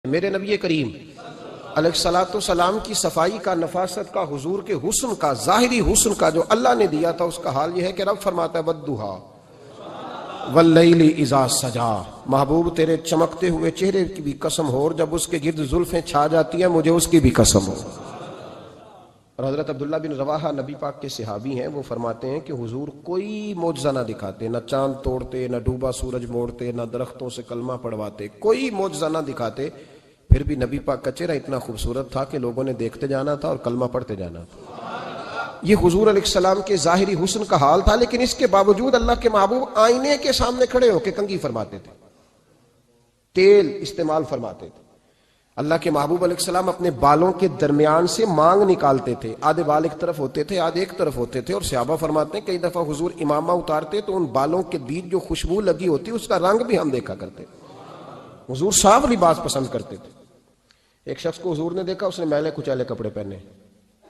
میرے نبی کریم علیہ الصلوۃ والسلام کی صفائی کا، نفاست کا، حضور کے حسن کا، ظاہری حسن کا جو اللہ نے دیا تھا، اس کا حال یہ ہے کہ رب فرماتا ہے وَالضُّحَىٰ وَاللَّيْلِ إِذَا سَجَىٰ، محبوب تیرے چمکتے ہوئے چہرے کی بھی قسم ہو، اور جب اس کے گرد زلفیں چھا جاتی ہیں مجھے اس کی بھی قسم ہو۔ اور حضرت عبداللہ بن رواحہ نبی پاک کے صحابی ہیں، وہ فرماتے ہیں کہ حضور کوئی معجزہ نہ دکھاتے، نہ چاند توڑتے، نہ ڈوبا سورج موڑتے، نہ درختوں سے کلمہ پڑھواتے، کوئی معجزہ نہ دکھاتے، پھر بھی نبی پاک کا چہرہ اتنا خوبصورت تھا کہ لوگوں نے دیکھتے جانا تھا اور کلمہ پڑھتے جانا تھا۔ یہ حضور علیہ السلام کے ظاہری حسن کا حال تھا، لیکن اس کے باوجود اللہ کے محبوب آئینے کے سامنے کھڑے ہو کے کنگھی فرماتے تھے، تیل استعمال فرماتے تھے۔ اللہ کے محبوب علیہ السلام اپنے بالوں کے درمیان سے مانگ نکالتے تھے، آدھے بال ایک طرف ہوتے تھے، آدھے ایک طرف ہوتے تھے، اور صحابہ فرماتے ہیں کئی دفعہ حضور امامہ اتارتے تو ان بالوں کے بیچ جو خوشبو لگی ہوتی اس کا رنگ بھی ہم دیکھا کرتے۔ حضور صاف لباس پسند کرتے تھے۔ ایک شخص کو حضور نے دیکھا، اس نے میلے کچیلے کپڑے پہنے،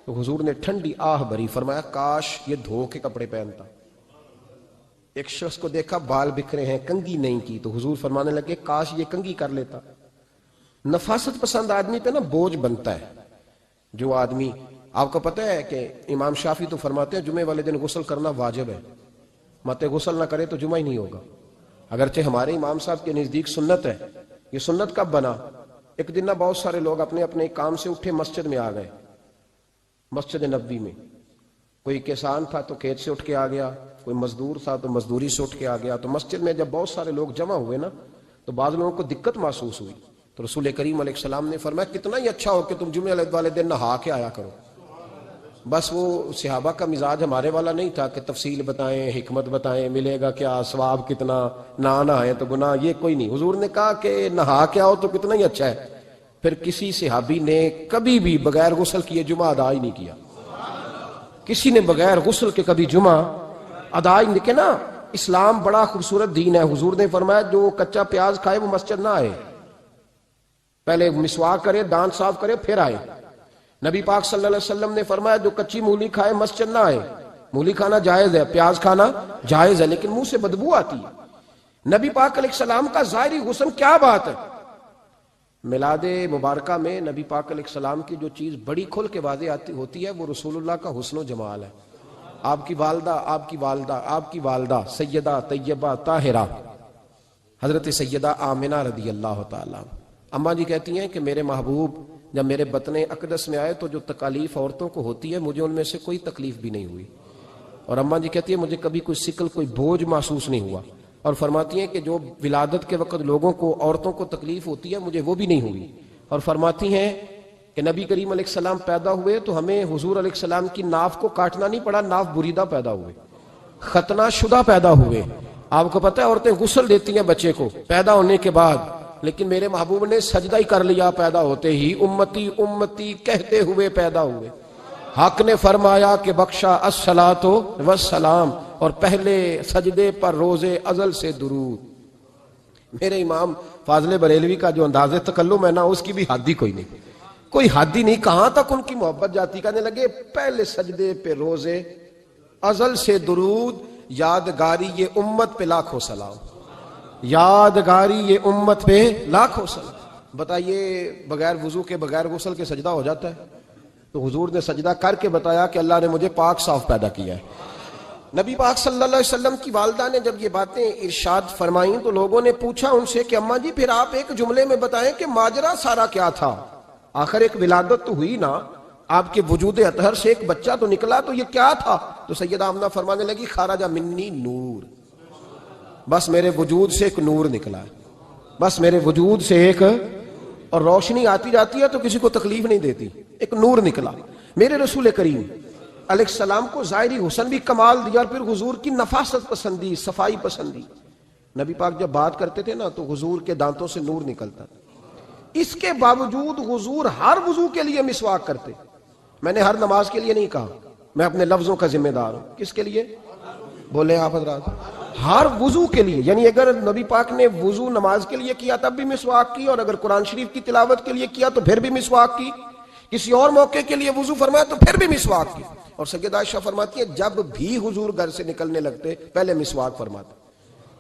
تو حضور نے ٹھنڈی آہ بھری، فرمایا کاش یہ دھو کے کپڑے پہنتا۔ ایک شخص کو دیکھا بال بکھرے ہیں، کنگھی نہیں کی، تو حضور فرمانے لگے کاش یہ کنگھی کر لیتا۔ نفاست پسند آدمی پہ نا بوجھ بنتا ہے۔ جو آدمی، آپ کو پتہ ہے کہ امام شافعی تو فرماتے ہیں جمعے والے دن غسل کرنا واجب ہے، مت غسل نہ کرے تو جمعہ ہی نہیں ہوگا، اگرچہ ہمارے امام صاحب کے نزدیک سنت ہے۔ یہ سنت کب بنا؟ ایک دن نہ بہت سارے لوگ اپنے اپنے کام سے اٹھے مسجد میں آ گئے، مسجد نبوی میں۔ کوئی کسان تھا تو کھیت سے اٹھ کے آ گیا، کوئی مزدور تھا تو مزدوری سے اٹھ کے آ گیا۔ تو مسجد میں جب بہت سارے لوگ جمع ہوئے نا، تو بعض لوگوں کو دقت محسوس ہوئی، تو رسول کریم علیہ السلام نے فرمایا کتنا ہی اچھا ہو کہ تم جمعے والے دن نہا کے آیا کرو۔ بس وہ صحابہ کا مزاج ہمارے والا نہیں تھا کہ تفصیل بتائیں، حکمت بتائیں، ملے گا کیا، ثواب کتنا، نہ نہائے تو گناہ، یہ کوئی نہیں۔ حضور نے کہا کہ نہا کے آؤ تو کتنا ہی اچھا ہے۔ پھر کسی صحابی نے کبھی بھی بغیر غسل کیے جمعہ ادا ہی نہیں کیا، کسی نے بغیر غسل کے کبھی جمعہ ادا ہی نہیں کیا نا۔ اسلام بڑا خوبصورت دین ہے۔ حضور نے فرمایا جو کچا پیاز کھائے وہ مسجد نہ آئے، پہلے مسواک کرے، دانت صاف کرے، پھر آئے۔ نبی پاک صلی اللہ علیہ وسلم نے فرمایا جو کچی مولی کھائے مسجد نہ آئے۔ مولی کھانا جائز ہے، پیاز کھانا جائز ہے، لیکن منہ سے بدبو آتی ہے۔ نبی پاک علیہ السلام کا ظاہری حسن کیا بات ہے۔ میلاد مبارکہ میں نبی پاک علیہ السلام کی جو چیز بڑی کھل کے واضح ہوتی ہے وہ رسول اللہ کا حسن و جمال ہے۔ آپ کی والدہ سیدہ طیبہ طاہرہ حضرت سیدہ آمنہ رضی اللہ تعالیٰ، اماں جی کہتی ہیں کہ میرے محبوب جب میرے بطن اقدس میں آئے تو جو تکالیف عورتوں کو ہوتی ہے مجھے ان میں سے کوئی تکلیف بھی نہیں ہوئی، اور اماں جی کہتی ہیں مجھے کبھی کوئی ثقل، کوئی بوجھ محسوس نہیں ہوا، اور فرماتی ہیں کہ جو ولادت کے وقت لوگوں کو، عورتوں کو تکلیف ہوتی ہے مجھے وہ بھی نہیں ہوئی، اور فرماتی ہیں کہ نبی کریم علیہ السلام پیدا ہوئے تو ہمیں حضور علیہ السلام کی ناف کو کاٹنا نہیں پڑا، ناف بریدہ پیدا ہوئے، ختنہ شدہ پیدا ہوئے۔ آپ کو پتہ ہے عورتیں غسل دیتی ہیں بچے کو پیدا ہونے کے بعد، لیکن میرے محبوب نے سجدہ ہی کر لیا پیدا ہوتے ہی، امتی امتی کہتے ہوئے پیدا ہوئے۔ حق نے فرمایا کہ بخشا الصلاۃ والسلام، اور پہلے سجدے پر روز ازل سے درود۔ میرے امام فاضل بریلوی کا جو انداز تکلم ہے نا، اس کی بھی حد ہی کوئی نہیں، کوئی حد ہی نہیں، کہاں تک ان کی محبت جاتی، کہنے لگے پہلے سجدے پہ روز ازل سے درود، یادگاری یہ امت پہ لاکھوں سلام، یادگاری یہ امت پہ لاکھوں سلام۔ بتائیے بغیر وضو کے، بغیر غسل کے سجدہ ہو جاتا ہے؟ تو حضور نے سجدہ کر کے بتایا کہ اللہ نے مجھے پاک صاف پیدا کیا ہے۔ نبی پاک صلی اللہ علیہ وسلم کی والدہ نے جب یہ باتیں ارشاد فرمائیں تو لوگوں نے پوچھا ان سے کہ اماں جی پھر آپ ایک جملے میں بتائیں کہ ماجرا سارا کیا تھا، آخر ایک ولادت تو ہوئی نا، آپ کے وجود اطہر سے ایک بچہ تو نکلا، تو یہ کیا تھا؟ تو سیدہ آمنہ فرمانے لگی خرج منی نور، بس میرے وجود سے ایک نور نکلا ہے، بس میرے وجود سے ایک، اور روشنی آتی جاتی ہے تو کسی کو تکلیف نہیں دیتی، ایک نور نکلا۔ میرے رسول کریم علیہ السلام کو ظاہری حسن بھی کمال دیا، اور پھر حضور کی نفاست پسندی، صفائی پسندی۔ نبی پاک جب بات کرتے تھے نا تو حضور کے دانتوں سے نور نکلتا تھا، اس کے باوجود حضور ہر وضو کے لیے مسواک کرتے۔ میں نے ہر نماز کے لیے نہیں کہا، میں اپنے لفظوں کا ذمہ دار ہوں۔ کس کے لیے بولے آپ حضرات؟ ہر وضو کے لیے، یعنی اگر نبی پاک نے وضو نماز کے لیے کیا تب بھی مسواک کی، اور اگر قرآن شریف کی تلاوت کے لیے کیا تو پھر بھی مسواک کی، کسی اور موقع کے لیے وضو فرمایا تو پھر بھی مسواک کی۔ اور سیدہ عائشہ فرماتی ہے جب بھی حضور گھر سے نکلنے لگتے پہلے مسواک فرماتے،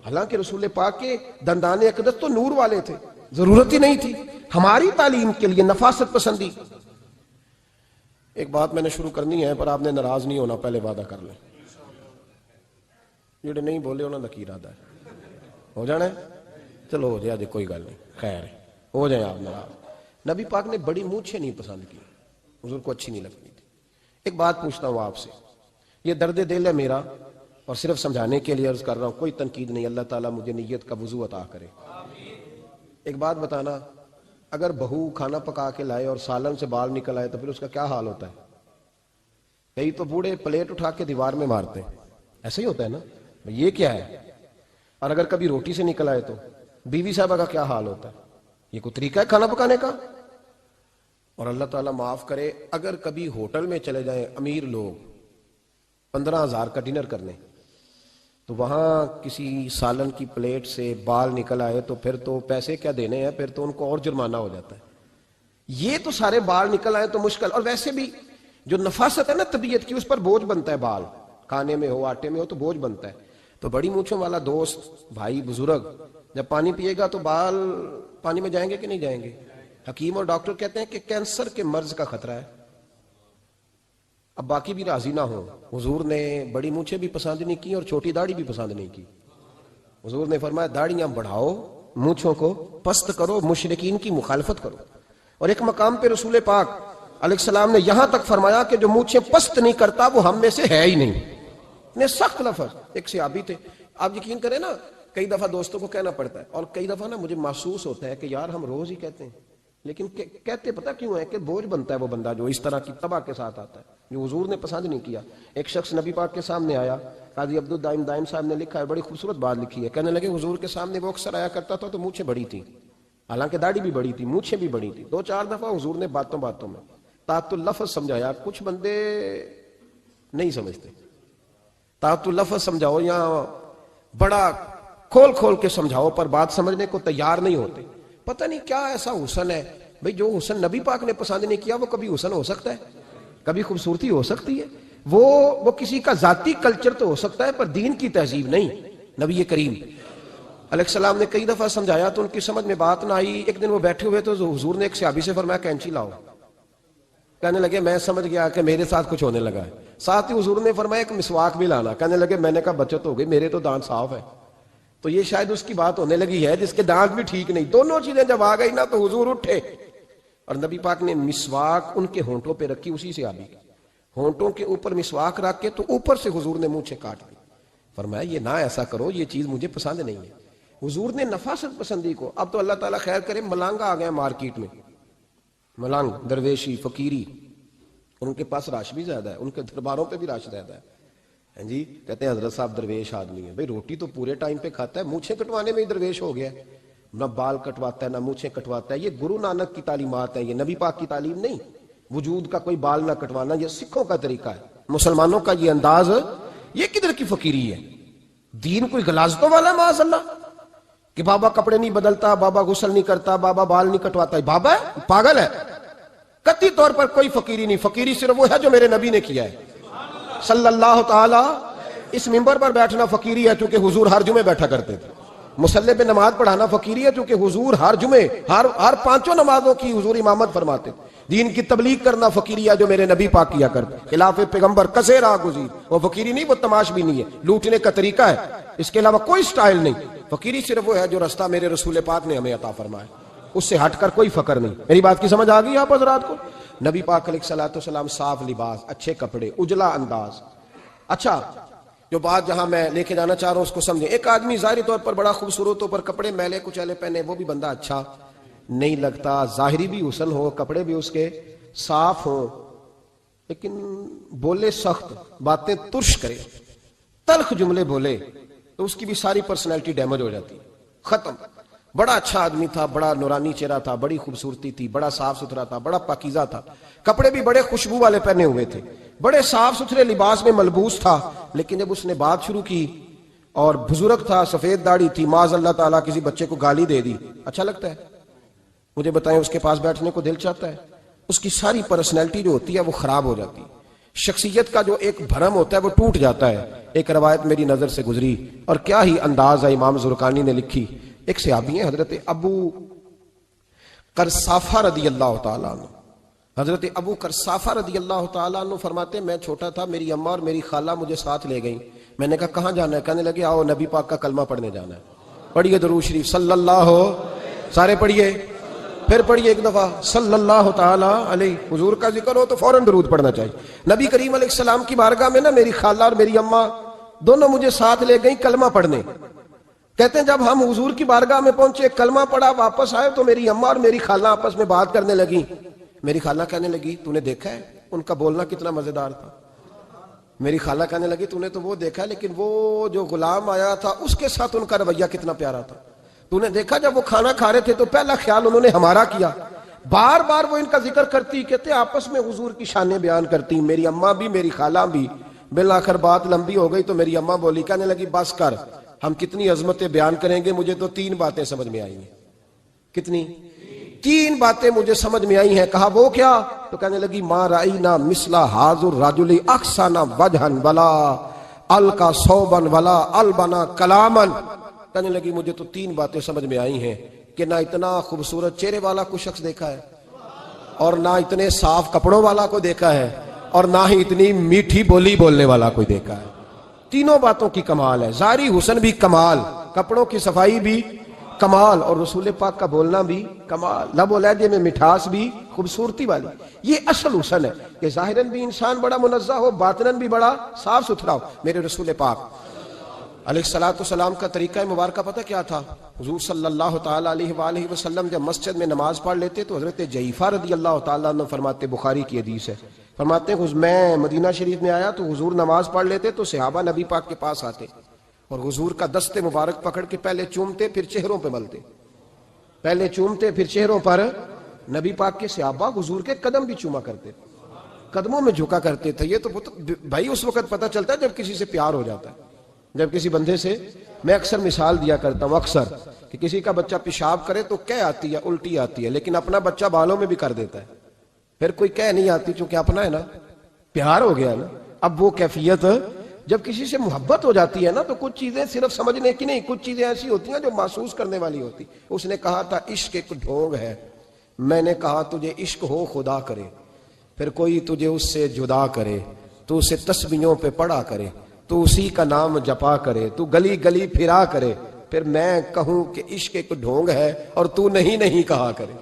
حالانکہ رسول پاک کے دندان اقدس تو نور والے تھے، ضرورت ہی نہیں تھی ہماری تعلیم کے لیے نفاست پسندی. ایک بات میں نے شروع کرنی ہے پر آپ نے ناراض نہیں ہونا, پہلے وعدہ کر لیں. جڑے نہیں بولے انہوں نے کی ارادہ ہے ہو جانا ہے, چلو ہو جائے, کوئی گل نہیں, خیر ہے, ہو جائیں آپ ناراض. نبی پاک نے بڑی مونچھیں نہیں پسند کی, حضور کو اچھی نہیں لگتی تھی. ایک بات پوچھتا ہوں آپ سے, یہ درد دل ہے میرا اور صرف سمجھانے کے لیے عرض کر رہا ہوں, کوئی تنقید نہیں, اللہ تعالیٰ مجھے نیت کا وضو عطا کرے. ایک بات بتانا, اگر بہو کھانا پکا کے لائے اور سالن سے بال نکل آئے تو پھر اس کا کیا حال ہوتا ہے؟ کئی تو بوڑھے پلیٹ اٹھا کے دیوار میں مارتے ہیں, ایسا ہی ہوتا ہے نا, یہ کیا ہے؟ اور اگر کبھی روٹی سے نکل آئے تو بیوی صاحبہ کا کیا حال ہوتا ہے؟ یہ کوئی طریقہ ہے کھانا پکانے کا؟ اور اللہ تعالیٰ معاف کرے, اگر کبھی ہوٹل میں چلے جائیں امیر لوگ 15,000 کا ڈنر کرنے, تو وہاں کسی سالن کی پلیٹ سے بال نکل آئے تو پھر تو پیسے کیا دینے ہیں, پھر تو ان کو اور جرمانہ ہو جاتا ہے. یہ تو سارے بال نکل آئے تو مشکل, اور ویسے بھی جو نفاست ہے نا طبیعت کی, اس پر بوجھ بنتا ہے, بال کھانے میں ہو آٹے میں ہو تو بوجھ بنتا ہے. تو بڑی مونچھوں والا دوست بھائی بزرگ جب پانی پیے گا تو بال پانی میں جائیں گے کہ نہیں جائیں گے؟ حکیم اور ڈاکٹر کہتے ہیں کہ کینسر کے مرض کا خطرہ ہے. اب باقی بھی راضی نہ ہو, حضور نے بڑی مونچھیں بھی پسند نہیں کی اور چھوٹی داڑھی بھی پسند نہیں کی. حضور نے فرمایا داڑھیاں بڑھاؤ, مونچھوں کو پست کرو, مشرکین کی مخالفت کرو. اور ایک مقام پہ رسول پاک علیہ السلام نے یہاں تک فرمایا کہ جو مونچھیں پست نہیں کرتا وہ ہم میں سے ہے ہی نہیں. نے سخت لفظ. ایک صحابی تھے, آپ یقین کریں نا, کئی دفعہ دوستوں کو کہنا پڑتا ہے, اور کئی دفعہ نا مجھے محسوس ہوتا ہے کہ یار ہم روز ہی کہتے ہیں, لیکن کہتے پتہ کیوں ہے کہ بوجھ بنتا ہے وہ بندہ جو اس طرح کی تباہ کے ساتھ آتا ہے, جو حضور نے پسند نہیں کیا. ایک شخص نبی پاک کے سامنے آیا, قاضی عبد الدائم دائم صاحب نے لکھا ہے, بڑی خوبصورت بات لکھی ہے. کہنے لگے حضور کے سامنے وہ اکثر آیا کرتا تھا تو مونچھیں بڑی تھی, حالانکہ داڑھی بھی بڑی تھی, مونچھیں بھی بڑی تھی. 2-4 دفعہ حضور نے باتوں باتوں میں تحت اللفظ سمجھایا. کچھ بندے نہیں سمجھتے, تحت اللفظ سمجھاؤ یا بڑا کھول کھول کے سمجھاؤ پر بات سمجھنے کو تیار نہیں ہوتے. پتہ نہیں کیا ایسا حسن ہے بھئی, جو حسن نبی پاک نے پسند نہیں کیا وہ کبھی حسن ہو سکتا ہے, کبھی خوبصورتی ہو سکتی ہے. وہ کسی کا ذاتی کلچر تو ہو سکتا ہے پر دین کی تہذیب نہیں. نبی کریم علیہ السلام نے کئی دفعہ سمجھایا تو ان کی سمجھ میں بات نہ آئی. ایک دن وہ بیٹھے ہوئے تو حضور نے ایک صحابی سے فرمایا کینچی لاؤ. کہنے لگے میں سمجھ گیا کہ میرے ساتھ کچھ ہونے لگا ہے. ساتھ ہی حضور نے فرمایا ایک مسواک بھی لانا. کہنے لگے میں نے کہا بچت ہو گئی, میرے تو دانت صاف ہے. تو یہ شاید اس کی بات ہونے لگی ہے جس کے دانت بھی ٹھیک نہیں. دونوں چیزیں جب آ گئی نا تو حضور اٹھے اور نبی پاک نے مسواک ان کے ہونٹوں پہ رکھی. اسی سے آبی ہونٹوں کے اوپر مسواک رکھ کے تو اوپر سے حضور نے مونچھیں کاٹ دی. فرمایا یہ نہ ایسا کرو, یہ چیز مجھے پسند نہیں ہے. حضور نے نفاست پسندی کو. اب تو اللہ تعالیٰ خیر کرے, ملانگ آ گئے مارکیٹ میں, ملانگ درویشی فقیری, اور ان کے پاس رش بھی زیادہ ہے, ان کے درباروں پہ بھی رش زیادہ ہے. جی کہتے ہیں حضرت صاحب درویش آدمی ہے. بھئی روٹی تو پورے ٹائم پہ کھاتا ہے, مونچھیں کٹوانے میں ہی درویش ہو گیا ہے. نہ بال کٹواتا ہے نہ مونچھیں کٹواتا ہے. یہ گرو نانک کی تعلیمات ہیں, یہ نبی پاک کی تعلیم نہیں. وجود کا کوئی بال نہ کٹوانا یہ سکھوں کا طریقہ ہے, مسلمانوں کا یہ انداز. یہ کدھر کی فقیری ہے؟ دین کوئی غلاظتوں والا معاذ اللہ, کہ بابا کپڑے نہیں بدلتا, بابا غسل نہیں کرتا, بابا بال نہیں کٹواتا. بابا ہے پاگل ہے. قطعی طور پر کوئی فقیری نہیں. فقیری صرف وہ ہے جو میرے نبی نے کیا ہے صلی اللہ تعالی. اس منبر پر بیٹھنا فقیری ہے چونکہ حضور ہر جمعے بیٹھا کرتے تھے. مصلی پہ نماز پڑھانا فقیری ہے چونکہ حضور ہر جمعے ہر 5 نمازوں کی حضور امامت فرماتے. دین کی تبلیغ کرنا فقیری ہے جو میرے نبی پاک کیا کرتے. خلاف پیغمبر کسے راہ گزیر, وہ فقیری نہیں, وہ تماش بھی نہیں ہے, لوٹنے کا طریقہ ہے. اس کے علاوہ کوئی سٹائل نہیں. فقیری صرف وہ ہے جو رستہ میرے رسول پاک نے ہمیں عطا فرمایا, اس سے ہٹ کر کوئی فقر نہیں. میری بات کی سمجھ آ گئی آپ حضرات کو؟ نبی پاک علیہ السلام صاف لباس, اچھے کپڑے, اجلا انداز. اچھا جو بات جہاں میں لے کے جانا چاہ رہا ہوں اس کو سمجھیں. ایک آدمی ظاہری طور پر بڑا خوبصورت ہو پر کپڑے میلے کچیلے پہنے, وہ بھی بندہ اچھا نہیں لگتا. ظاہری بھی حسن ہو, کپڑے بھی اس کے صاف ہوں, لیکن بولے سخت, باتیں ترش کرے, تلخ جملے بولے تو اس کی بھی ساری پرسنالٹی ڈیمیج ہو جاتی, ختم. بڑا اچھا آدمی تھا, بڑا نورانی چہرہ تھا, بڑی خوبصورتی تھی, بڑا صاف ستھرا تھا, بڑا پاکیزہ تھا, کپڑے بھی بڑے خوشبو والے پہنے ہوئے تھے, بڑے صاف ستھرے لباس میں ملبوس تھا. لیکن جب اس نے بات شروع کی اور بزرگ تھا, سفید داڑھی تھی, معاذ اللہ تعالیٰ کسی بچے کو گالی دے دی, اچھا لگتا ہے؟ مجھے بتائیں اس کے پاس بیٹھنے کو دل چاہتا ہے؟ اس کی ساری پرسنالٹی جو ہوتی ہے وہ خراب ہو جاتی ہے. شخصیت کا جو ایک بھرم ہوتا ہے وہ ٹوٹ جاتا ہے. ایک روایت میری نظر سے گزری اور کیا ہی انداز ہے, امام زرقانی نے لکھی. ایک صحابی ہیں حضرت ابو قرصافہ رضی اللہ تعالیٰ عنہ، حضرت ابو قرصافہ رضی اللہ تعالیٰ عنہ فرماتے ہیں میں چھوٹا تھا، میری اماں اور میری خالہ مجھے ساتھ لے گئیں. میں نے کہا کہاں جانا ہے؟ کہنے لگے آؤ نبی پاک کا کلمہ پڑھنے جانا ہے. پڑھیے درود شریف صلی اللہ، سارے پڑھیے، پھر پڑھیے ایک دفعہ صلی اللہ تعالیٰ علیہ. حضور کا ذکر ہو تو فوراً درود پڑھنا چاہیے. نبی کریم علیہ السلام کی بارگاہ میں نا میری خالہ اور میری اماں دونوں مجھے ساتھ لے گئیں کلمہ پڑھنے. کہتے ہیں جب ہم حضور کی بارگاہ میں پہنچے، کلمہ پڑھا، واپس آئے تو میری اماں اور میری خالہ آپس میں بات کرنے لگی. میری خالہ کہنے لگی تو نے دیکھا ہے ان کا بولنا کتنا مزیدار تھا. میری خالہ کہنے لگی تو نے تو وہ دیکھا ہے، لیکن وہ جو غلام آیا تھا اس کے ساتھ ان کا رویہ کتنا پیارا تھا. تو نے دیکھا جب وہ کھانا کھا رہے تھے تو پہلا خیال انہوں نے ہمارا کیا. بار بار وہ ان کا ذکر کرتی، کہتے آپس میں حضور کی شانیں بیان کرتی، میری اماں بھی میری خالہ بھی. بالآخر بات لمبی ہو گئی تو میری اماں بولی، کہنے لگی بس کر، ہم کتنی عظمتیں بیان کریں گے، مجھے تو 3 باتیں سمجھ میں آئی ہیں. کتنی؟ 3 باتیں مجھے سمجھ میں آئی ہیں. کہا وہ کیا؟ تو کہنے لگی ما رأینا مثل حاضر الرجل احسن وجہا ولا القا صوبا ولا البنا کلاما. کہنے لگی مجھے تو 3 باتیں سمجھ میں آئی ہیں کہ نہ اتنا خوبصورت چہرے والا کوئی شخص دیکھا ہے، اور نہ اتنے صاف کپڑوں والا کو دیکھا ہے، اور نہ ہی اتنی میٹھی بولی بولنے والا کوئی دیکھا ہے. تینوں باتوں کی کمال ہے. ظاہری حسن بھی کمال، کپڑوں کی صفائی بھی کمال، اور رسول پاک کا بولنا بھی کمال، لب و لہجے میں مٹھاس بھی خوبصورتی والی. یہ اصل حسن ہے کہ ظاہراً بھی انسان بڑا منزہ ہو، باطناً بھی بڑا صاف ستھرا ہو. میرے رسول پاک علیہ السلام کا طریقہ مبارکہ پتہ کیا تھا؟ حضور صلی اللہ تعالیٰ علیہ وآلہ وسلم جب مسجد میں نماز پڑھ لیتے تو حضرت جعفر رضی اللہ تعالیٰ عنہ فرماتے، بخاری کی حدیث ہے، فرماتے ہیں میں مدینہ شریف میں آیا تو حضور نماز پڑھ لیتے تو صحابہ نبی پاک کے پاس آتے اور حضور کا دست مبارک پکڑ کے پہلے چومتے پھر چہروں پہ ملتے. پہلے چومتے پھر چہروں پر. نبی پاک کے صحابہ حضور کے قدم بھی چوما کرتے، قدموں میں جھکا کرتے تھے. یہ تو بھائی اس وقت پتہ چلتا ہے جب کسی سے پیار ہو جاتا ہے، جب کسی بندے سے. میں اکثر مثال دیا کرتا ہوں اکثر کہ کسی کا بچہ پیشاب کرے تو کہہ آتی ہے، الٹی آتی ہے، لیکن اپنا بچہ بالوں میں بھی کر دیتا ہے، پھر کوئی کہہ نہیں آتی چونکہ اپنا ہے نا، پیار ہو گیا نا. اب وہ کیفیت جب کسی سے محبت ہو جاتی ہے نا تو کچھ چیزیں صرف سمجھنے کی نہیں، کچھ چیزیں ایسی ہوتی ہیں جو محسوس کرنے والی ہوتی. اس نے کہا تھا عشق ایک ڈھونگ ہے. میں نے کہا تجھے عشق ہو خدا کرے، پھر کوئی تجھے اس سے جدا کرے، تو اسے تسبیحوں پہ پڑھا کرے، تو اسی کا نام جپا کرے، تو گلی گلی پھرا کرے، پھر میں کہوں کہ عشق ایک ڈھونگ ہے اور تو نہیں کہا کرے.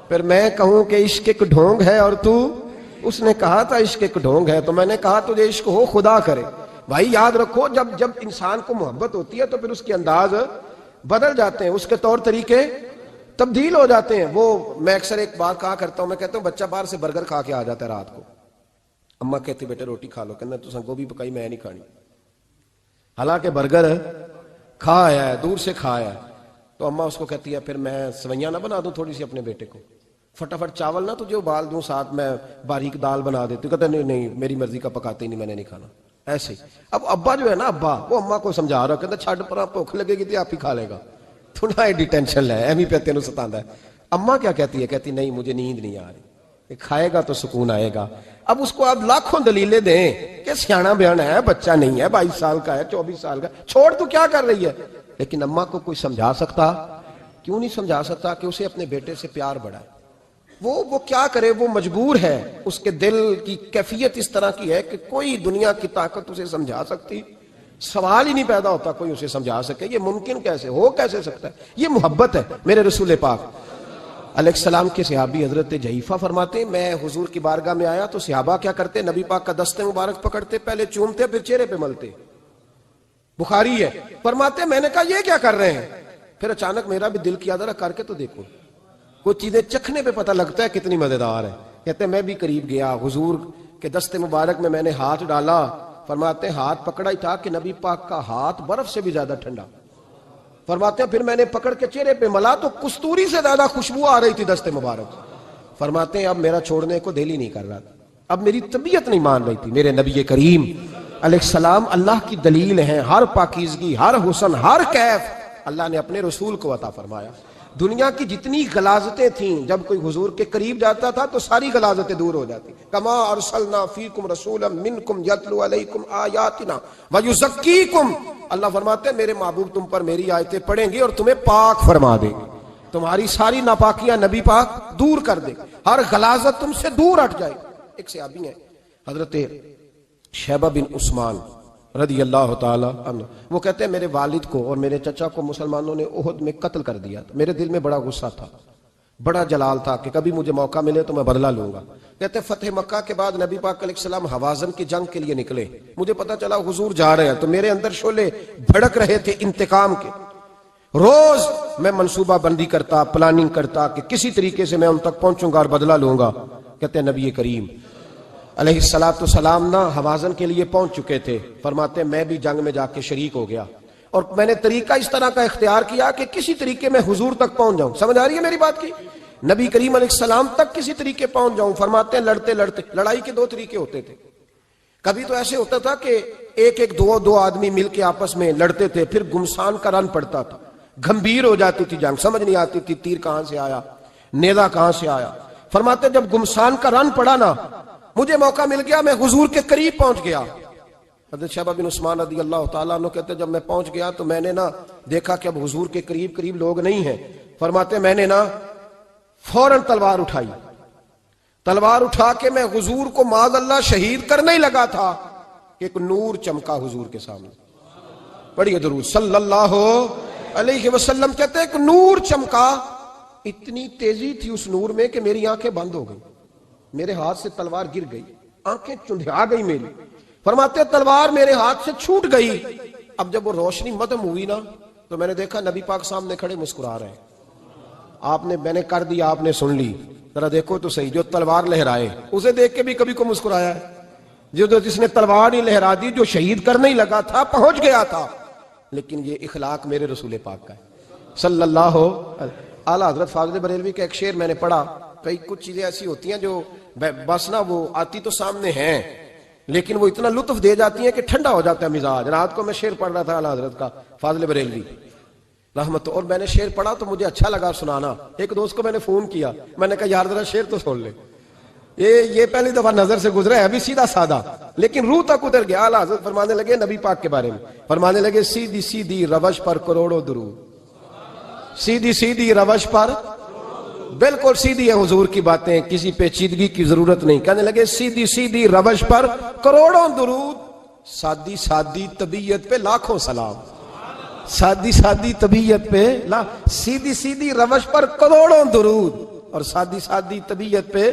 پھر میں کہوں کہ عشق ایک ڈھونگ ہے اور تو. اس نے کہا تھا عشق ایک ڈھونگ ہے، تو میں نے کہا تجھے عشق ہو خدا کرے. بھائی یاد رکھو جب انسان کو محبت ہوتی ہے تو پھر اس کے انداز بدل جاتے ہیں، اس کے طور طریقے تبدیل ہو جاتے ہیں. وہ میں اکثر ایک بات کہا کرتا ہوں، میں کہتا ہوں بچہ باہر سے برگر کھا کے آ جاتا ہے رات کو، اماں کہتی بیٹے روٹی کھا لو، کہنا تو گوبھی پکائی میں نہیں کھانی، حالانکہ برگر کھا آیا ہے، دور سے کھا آیا ہے. تو اماں اس کو کہتی ہے پھر میں سوئیاں نہ بنا دوں تھوڑی سی اپنے بیٹے کو، فٹافٹ چاول نہ تجھے ابال دوں، ساتھ میں باریک دال بنا دیتی. کہتا نہیں میری مرضی کا پکاتے ہی نہیں، میں نے نہیں کھانا. ایسے ہی اب ابا جو ہے نا، ابا وہ اماں کو سمجھا رہا، کہتا چھڈ پر بھوک لگے گی تو آپ ہی کھا لے گا، تھوڑا ایڈی ٹینشن لے ایویں پہ تینوں ستاندا ہے. اماں کیا کہتی ہے؟ کہتی نہیں مجھے نیند نہیں آ رہی، کھائے گا تو سکون آئے گا. اب اس کو آپ لاکھوں دلیلیں دیں کہ سیاںا بیان ہے، بچہ نہیں ہے، 22 سال کا ہے، 24 سال کا، چھوڑ تو کیا کر رہی ہے. لیکن اماں کو کوئی سمجھا سکتا؟ کیوں نہیں سمجھا سکتا کہ اسے اپنے بیٹے سے پیار بڑھائے. وہ کیا کرے، وہ مجبور ہے. اس کے دل کی کیفیت اس طرح کی ہے کہ کوئی دنیا کی طاقت اسے سمجھا سکتی، سوال ہی نہیں پیدا ہوتا کوئی اسے سمجھا سکے. یہ ممکن کیسے ہو، کیسے سکتا ہے؟ یہ محبت ہے. میرے رسول پاک علیہ السلام کے صحابی حضرت جعفہ فرماتے ہیں میں حضور کی بارگاہ میں آیا تو صحابہ کیا کرتے؟ نبی پاک کا دست مبارک پکڑتے، پہلے چومتے پھر چہرے پہ ملتے. بخاری ہے. فرماتے میں نے کہا یہ کیا کر رہے ہیں؟ پھر اچانک میرا بھی دل کیا ذرا کر کے تو دیکھو. کچھ چیزیں چکھنے پہ پتہ لگتا ہے کتنی مزیدار ہے. کہتے ہیں میں بھی قریب گیا، حضور کے دست مبارک میں نے ہاتھ ڈالا. فرماتے ہیں ہاتھ پکڑا ہی تھا کہ نبی پاک کا ہاتھ برف سے بھی زیادہ ٹھنڈا. فرماتے ہیں پھر میں نے پکڑ کے چہرے پہ ملا تو کستوری سے زیادہ خوشبو آ رہی تھی دست مبارک. فرماتے ہیں اب میرا چھوڑنے کو دل ہی نہیں کر رہا تھا، اب میری طبیعت نہیں مان رہی تھی. میرے نبی کریم علیہ السلام اللہ کی دلیل ہیں، ہر پاکیزگی، ہر حسن، ہر کیف اللہ نے اپنے رسول کو عطا فرمایا. دنیا کی جتنی غلاظتیں تھیں جب کوئی حضور کے قریب جاتا تھا تو ساری غلاظتیں دور ہو جاتی. کما ارسلنا فیکم رسولا منکم یتلو علیکم آیاتنا ویزکیکم. اللہ فرماتے ہیں میرے محبوب تم پر میری آیتیں پڑھیں گے اور تمہیں پاک فرما دیں گے. تمہاری ساری ناپاکیاں نبی پاک دور کر دے، ہر غلاظت تم سے دور ہٹ جائے۔ ایک صحابی ہیں حضرت شیبہ بن عثمان رضی اللہ تعالی عنہ، وہ کہتے ہیں میرے والد کو اور میرے چچا کو مسلمانوں نے احد میں قتل کر دیا تھا، میرے دل میں بڑا غصہ تھا، بڑا جلال تھا کہ کبھی مجھے موقع ملے تو میں بدلہ لوں گا۔ کہتے ہیں فتح مکہ کے بعد نبی پاک علیہ السلام حوازن کی جنگ کے لیے نکلے، مجھے پتا چلا حضور جا رہے ہیں، تو میرے اندر شعلے بھڑک رہے تھے انتقام کے۔ روز میں منصوبہ بندی کرتا، پلاننگ کرتا کہ کسی طریقے سے میں ان تک پہنچوں گا اور بدلہ لوں گا۔ کہتے ہیں نبی کریم علیہ السلام نہ حوازن کے لیے پہنچ چکے تھے، فرماتے ہیں میں بھی جنگ میں جا کے شریک ہو گیا، اور میں نے طریقہ اس طرح کا اختیار کیا کہ کسی طریقے میں حضور تک پہنچ جاؤں۔ سمجھ آ رہی ہے میری بات کی؟ نبی کریم علیہ السلام تک کسی طریقے پہنچ جاؤں۔ فرماتے ہیں لڑتے لڑتے، لڑائی کے دو طریقے ہوتے تھے، کبھی تو ایسے ہوتا تھا کہ ایک دو آدمی مل کے آپس میں لڑتے تھے، پھر گمسان کا رن پڑتا تھا، گھمبیر ہو جاتی تھی جنگ، سمجھ نہیں آتی تھی تیر کہاں سے آیا، نیزہ کہاں سے آیا۔ فرماتے جب گمسان کا رن پڑا نا، مجھے موقع مل گیا، میں حضور کے قریب پہنچ گیا۔ حضرت شیبہ بن عثمان رضی اللہ تعالیٰ عنہ کہتے جب میں پہنچ گیا تو میں نے نا دیکھا کہ اب حضور کے قریب لوگ نہیں ہیں۔ فرماتے میں نے نا فوراً تلوار اٹھائی، تلوار اٹھا کے میں حضور کو معاذ اللہ شہید کرنے ہی لگا تھا کہ ایک نور چمکا حضور کے سامنے۔ پڑھیے درود صلی اللہ علیہ وسلم۔ کہتے ایک نور چمکا، اتنی تیزی تھی اس نور میں کہ میری آنکھیں بند ہو گئی، میرے ہاتھ سے تلوار گر گئی، آنکھیں چندھیا گئی میری۔ فرماتے تلوار میرے ہاتھ سے چھوٹ گئی۔ اب جب وہ روشنی مدھم ہوئی نا تو میں نے دیکھا نبی پاک سامنے کھڑے مسکرا رہے ہیں۔ میں نے کر دیا، آپ نے سن لی، ذرا دیکھو تو صحیح، جو تلوار لہرائے اسے دیکھ کے بھی کبھی کو مسکرایا ہے؟ جس نے تلوار ہی لہرا دی، جو شہید کرنے ہی لگا تھا، پہنچ گیا تھا۔ لیکن یہ اخلاق میرے رسول پاک کا ہے صلی اللہ اعلیٰ حضرت فاضل بریلوی کا ایک شعر میں نے پڑھا۔ کئی کچھ چیزیں ایسی ہوتی ہیں جو بس نا وہ آتی تو سامنے ہیں لیکن وہ اتنا لطف دے جاتی ہیں کہ ٹھنڈا ہو جاتا ہے مزاج۔ رات کو میں شعر پڑھ رہا تھا اعلیٰ حضرت کا فاضل بریلوی رحمت، اور میں نے شعر پڑھا تو مجھے اچھا لگا سنانا۔ ایک دوست کو میں نے فون کیا، میں نے کہا یار ذرا شعر تو سن لے، یہ پہلی دفعہ نظر سے گزرا ہے، ابھی سیدھا سادہ لیکن روح تک اتر گیا۔ اعلیٰ حضرت فرمانے لگے نبی پاک کے بارے میں، فرمانے لگے سیدھی سیدھی روش پر کروڑوں درود، سیدھی سیدھی روش پر، بالکل سیدھی ہے حضور کی باتیں، کسی پیچیدگی کی ضرورت نہیں۔ کہنے لگے سیدھی سیدھی روش پر کروڑوں درود، سادی سادی طبیعت پہ لاکھوں سلام، سادی سادی طبیعت پہ سیدھی سیدھی روش پر کروڑوں درود اور سادی سادی طبیعت پہ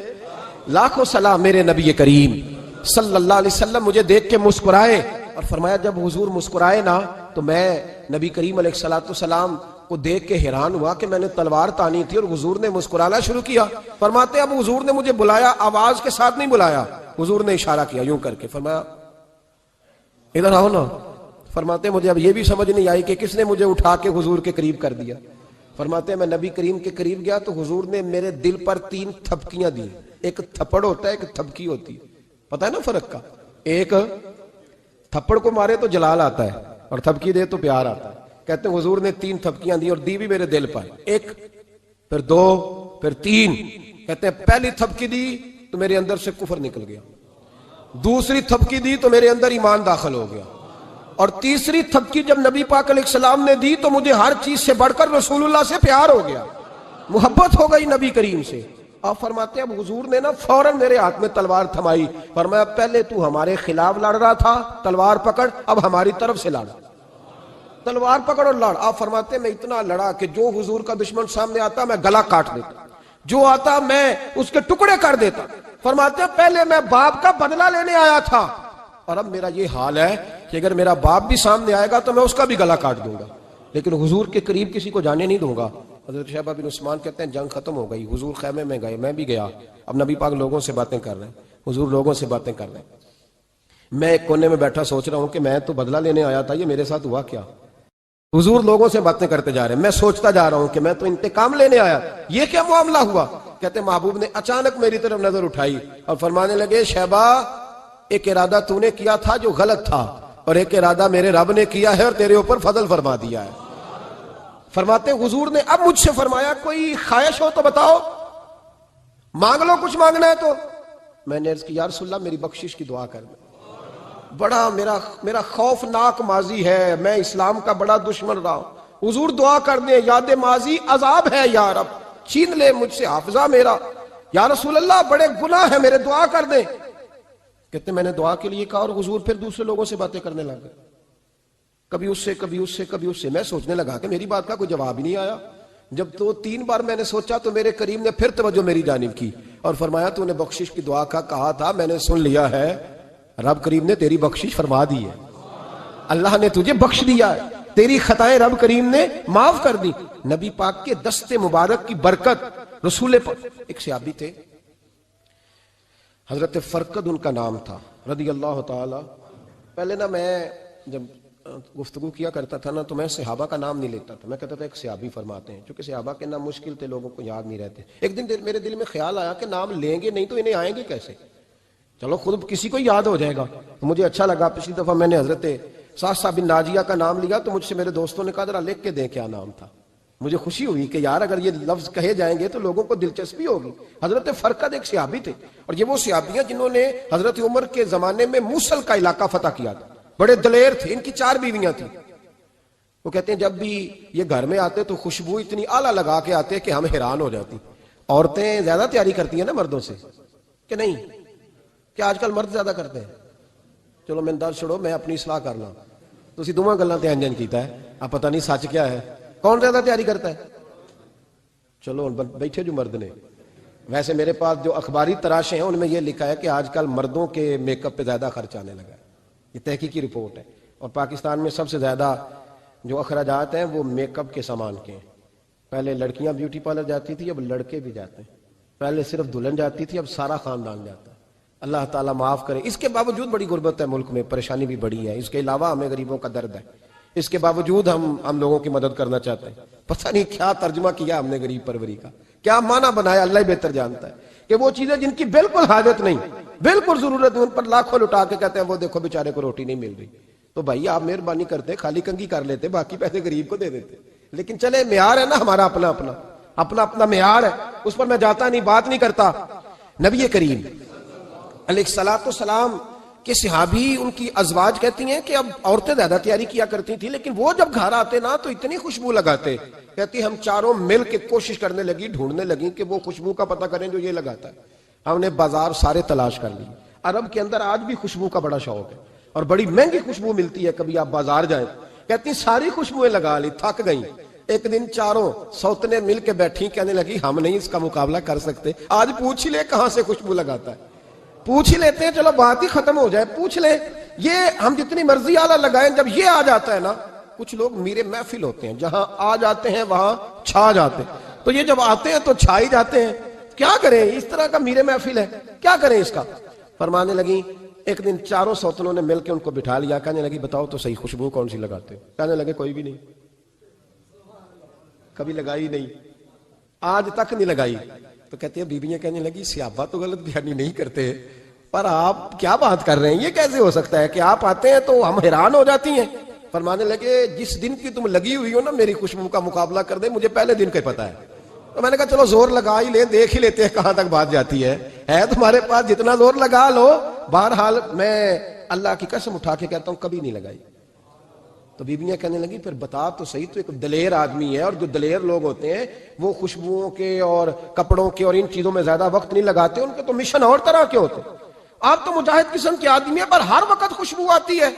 لاکھوں سلام۔ میرے نبی کریم صلی اللہ علیہ وسلم مجھے دیکھ کے مسکرائے، اور فرمایا جب حضور مسکرائے نا تو میں نبی کریم علیہ السلام کو دیکھ کے حیران ہوا کہ میں نے تلوار تانی تھی اور حضور نے مسکرانا شروع کیا۔ فرماتے اب حضور نے مجھے بلایا، آواز کے ساتھ نہیں بلایا، حضور نے اشارہ کیا یوں کر کے، فرمایا ادھر آؤ نا۔ فرماتے مجھے اب یہ بھی سمجھ نہیں آئی کہ کس نے مجھے اٹھا کے حضور کے قریب کر دیا۔ فرماتے میں نبی کریم کے قریب گیا تو حضور نے میرے دل پر 3 تھپکیاں دی۔ ایک تھپڑ ہوتا ہے، ایک تھپکی ہوتی ہے، پتہ ہے نا فرق کا؟ ایک تھپڑ کو مارے تو جلال آتا ہے اور تھپکی دے تو پیار آتا ہے۔ کہتے ہیں حضور نے 3 تھپکیاں دی اور دی بھی میرے دل پر، 1 پھر 2 پھر 3۔ کہتے ہیں پہلی تھپکی دی تو میرے اندر سے کفر نکل گیا، دوسری تھپکی دی تو میرے اندر ایمان داخل ہو گیا، اور تیسری تھپکی جب نبی پاک علیہ السلام نے دی تو مجھے ہر چیز سے بڑھ کر رسول اللہ سے پیار ہو گیا، محبت ہو گئی نبی کریم سے۔ آپ فرماتے ہیں اب حضور نے نا فوراً میرے ہاتھ میں تلوار تھمائی، فرمایا پہلے تو ہمارے خلاف لڑ رہا تھا، تلوار پکڑ، اب ہماری طرف سے لڑ، تلوار پکڑ اور لڑ۔ آپ فرماتے ہیں میں اتنا لڑا کہ جو حضور کا دشمن سامنے آتا میں گلا کاٹ دیتا، جو آتا میں اس کے ٹکڑے کر دیتا۔ فرماتے ہیں پہلے میں باپ کا بدلہ لینے آیا تھا اور اب میرا یہ حال ہے کہ اگر میرا باپ بھی سامنے آئے گا تو میں اس کا بھی گلا کاٹ دوں گا، لیکن حضور کے قریب کسی کو جانے نہیں دوں گا۔ حضرت شیبہ بن عثمان کہتے ہیں جنگ ختم ہو گئی، حضور خیمے میں گئے، میں بھی گیا، اب نبی پاک لوگوں سے باتیں کر رہے ہیں، حضور لوگوں سے باتیں کر رہے ہیں، میں ایک کونے میں بیٹھا سوچ رہا ہوں کہ میں تو بدلہ لینے آیا تھا، یہ میرے ساتھ ہوا کیا؟ حضور لوگوں سے باتیں کرتے جا رہے ہیں، میں سوچتا جا رہا ہوں کہ میں تو انتقام لینے آیا، یہ کیا معاملہ ہوا؟ کہتے ہیں محبوب نے اچانک میری طرف نظر اٹھائی اور فرمانے لگے شیبہ ایک ارادہ تو نے کیا تھا جو غلط تھا، اور ایک ارادہ میرے رب نے کیا ہے اور تیرے اوپر فضل فرما دیا ہے۔ فرماتے حضور نے اب مجھ سے فرمایا کوئی خواہش ہو تو بتاؤ، مانگ لو کچھ مانگنا ہے تو۔ میں نے عرض کی یا رسول اللہ میری بخشش کی دعا کر دیں، بڑا میرا خوفناک ماضی ہے، میں اسلام کا بڑا دشمن رہا ہوں۔ حضور دعا کر دیں یاد ماضی عذاب ہے یا رب چھین لے مجھ سے حافظہ میرا، یا رسول اللہ بڑے گناہ ہیں میرے دعا کر دیں. کہتے ہیں میں نے دعا کے لیے کہا اور حضور پھر دوسرے لوگوں سے باتیں کرنے لگ گئے، کبھی اس سے کبھی اس سے کبھی اس سے. میں سوچنے لگا کہ میری بات کا کوئی جواب ہی نہیں آیا. جب تو 3 بار میں نے سوچا تو میرے کریم نے پھر توجہ میری جانب کی اور فرمایا تو نے بخشش کی دعا کا کہا تھا، میں نے سن لیا ہے، رب کریم نے تیری بخشش فرما دی ہے، اللہ نے تجھے بخش دیا ہے، تیری خطائیں رب کریم نے معاف کر دی. نبی پاک کے دست مبارک کی برکت. رسول پاک ایک صحابی تھے حضرت فرقد ان کا نام تھا رضی اللہ تعالی. پہلے نا میں جب گفتگو کیا کرتا تھا نا تو میں صحابہ کا نام نہیں لیتا تھا، میں کہتا تھا ایک صحابی فرماتے ہیں، چونکہ صحابہ کے نام مشکل تھے، لوگوں کو یاد نہیں رہتے. ایک دن میرے دل میں خیال آیا کہ نام لیں گے نہیں تو انہیں آئیں گے کیسے، چلو خود کسی کو یاد ہو جائے گا. تو مجھے اچھا لگا، پچھلی دفعہ میں نے حضرت سعد بن ناجیہ کا نام لیا تو مجھ سے میرے دوستوں نے کہا ذرا لکھ کے دیں کیا نام تھا. مجھے خوشی ہوئی کہ یار اگر یہ لفظ کہے جائیں گے تو لوگوں کو دلچسپی ہوگی. حضرت فرقد ایک صحابی تھے اور یہ وہ صحابی ہیں جنہوں نے حضرت عمر کے زمانے میں موصل کا علاقہ فتح کیا تھا. بڑے دلیر تھے، ان کی 4 بیویاں تھیں. وہ کہتے ہیں جب بھی یہ گھر میں آتے تو خوشبو اتنی اعلیٰ لگا کے آتے کہ ہم حیران ہو جاتی. عورتیں زیادہ تیاری کرتی ہیں نا مردوں سے کہ نہیں؟ کیا آج کل مرد زیادہ کرتے ہیں؟ چلو میں درد چھوڑو، میں اپنی اصلاح کرنا. تسی دوواں گلاں تے انجن کیتا ہے، اب پتہ نہیں سچ کیا ہے، کون زیادہ تیاری کرتا ہے؟ چلو بیٹھے جو مرد نے. ویسے میرے پاس جو اخباری تراشے ہیں ان میں یہ لکھا ہے کہ آج کل مردوں کے میک اپ پہ زیادہ خرچ آنے لگا ہے. یہ تحقیقی رپورٹ ہے. اور پاکستان میں سب سے زیادہ جو اخراجات ہیں وہ میک اپ کے سامان کے ہیں. پہلے لڑکیاں بیوٹی پارلر جاتی تھی، اب لڑکے بھی جاتے ہیں. پہلے صرف دلہن جاتی تھی، اب سارا خاندان جاتا ہے. اللہ تعالیٰ معاف کرے. اس کے باوجود بڑی غربت ہے ملک میں، پریشانی بھی بڑی ہے. اس کے علاوہ ہمیں غریبوں کا درد ہے، اس کے باوجود ہم لوگوں کی مدد کرنا چاہتے ہیں. پتہ نہیں کیا ترجمہ کیا ہم نے غریب پروری کا، کیا معنی بنایا، اللہ ہی بہتر جانتا ہے. کہ وہ چیزیں جن کی بالکل حاجت نہیں، بالکل ضرورت نہیں، ان پر لاکھوں لٹا کے کہتے ہیں وہ دیکھو بیچارے کو روٹی نہیں مل رہی. تو بھائی آپ مہربانی کرتے خالی کنگھی کر لیتے، باقی پیسے غریب کو دے دیتے. لیکن چلے معیار ہے نا ہمارا، اپنا معیار ہے، اس پر میں جاتا نہیں، بات نہیں کرتا. نبی کریم علیہ الصلوۃ والسلام کہ صحابی ان کی ازواج کہتی ہیں کہ اب عورتیں زیادہ تیاری کیا کرتی تھیں، لیکن وہ جب گھر آتے نا تو اتنی خوشبو لگاتے. کہتی ہم چاروں مل کے کوشش کرنے لگی، ڈھونڈنے لگی کہ وہ خوشبو کا پتہ کریں جو یہ لگاتا ہے. ہم نے بازار سارے تلاش کر لی. عرب کے اندر آج بھی خوشبو کا بڑا شوق ہے اور بڑی مہنگی خوشبو ملتی ہے. کبھی آپ بازار جائیں، کہتی ساری خوشبوئیں لگا لی، تھک گئیں. ایک دن چاروں سوتنے مل کے بیٹھی، کہنے لگی ہم نہیں اس کا مقابلہ کر سکتے، آج پوچھ لے کہاں سے خوشبو لگاتا ہے. پوچھ ہی لیتے ہیں، چلو بات ہی ختم ہو جائے، پوچھ لیں. یہ ہم جتنی مرضی اعلیٰ لگائیں، جب یہ آ جاتا ہے نا، کچھ لوگ میرے محفل ہوتے ہیں، جہاں آ جاتے ہیں وہاں چھا جاتے ہیں. تو یہ جب آتے ہیں تو چھا ہی جاتے ہیں. کیا کریں، اس طرح کا میرے محفل ہے، کیا کریں اس کا. فرمانے لگی ایک دن چاروں سوتنوں نے مل کے ان کو بٹھا لیا. کہنے لگی بتاؤ تو صحیح خوشبو کون سی لگاتے؟ کہنے لگے کوئی بھی نہیں، کبھی لگائی نہیں، آج تک نہیں لگائی. تو کہتے ہیں بیویاں کہنے لگی صحابہ تو غلط بیانی نہیں کرتے، پر آپ کیا بات کر رہے ہیں، یہ کیسے ہو سکتا ہے کہ آپ آتے ہیں تو ہم حیران ہو جاتی ہیں. فرمانے لگے جس دن کی تم لگی ہوئی ہو نا میری خوشبو کا مقابلہ کر دے، مجھے پہلے دن کا پتہ ہے. تو میں نے کہا چلو زور لگا ہی لیں، دیکھ ہی لیتے ہیں کہاں تک بات جاتی ہے تمہارے پاس جتنا زور لگا لو. بہرحال میں اللہ کی قسم اٹھا کے کہتا ہوں کبھی نہیں لگائی. تو بیویاں کہنے لگی پھر بتا تو صحیح، تو ایک دلیر آدمی ہے، اور جو دلیر لوگ ہوتے ہیں وہ خوشبوؤں کے اور کپڑوں کے اور ان چیزوں میں زیادہ وقت نہیں لگاتے، ان کے تو مشن اور طرح کے ہوتے. آپ تو مجاہد قسم کے آدمی ہیں، پر ہر وقت خوشبو آتی ہے.